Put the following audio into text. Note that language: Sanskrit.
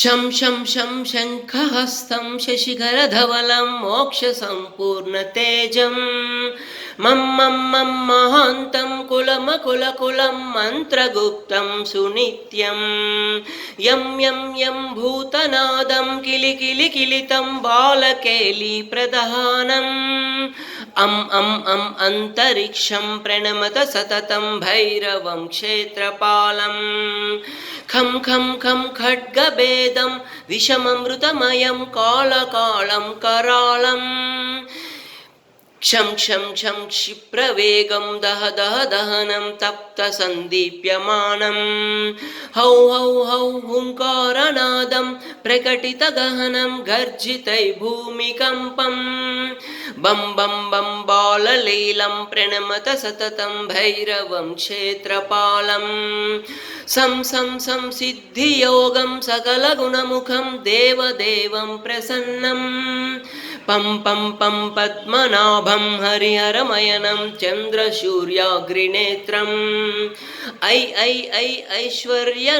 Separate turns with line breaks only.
शं शं शं शङ्खहस्तं शशिखरधवलं मोक्षसम्पूर्णतेजं मं मं मं महान्तं कुलमकुलकुलं मन्त्रगुप्तं सुनित्यं यं यं यं भूतनादं किलिकिलिकिलितं बालकेलीप्रधानम् अं अं अं अन्तरिक्षं प्रणमत सततं भैरवं क्षेत्रपालं खं खं खं खड्गभेदं विषममृतमयं कालकालं कराळम् क्षं क्षं क्षं क्षिप्रवेगं दह दह दहनं तप्तसन्दीप्यमानं हौ हौ हौ हुङ्कारनादं प्रकटितगहनं गर्जितै भूमिकम्पं बं बं बं बाललीलं प्रणमत सततं भैरवं क्षेत्रपालं सं सं सं सिद्धियोगं सकलगुणमुखं देवदेवं प्रसन्नं पं पं पं पद्मनाभं हरिहरमयनं चन्द्रसूर्याग्निनेत्रम् ऐ ऐ ऐ ऐश्वर्य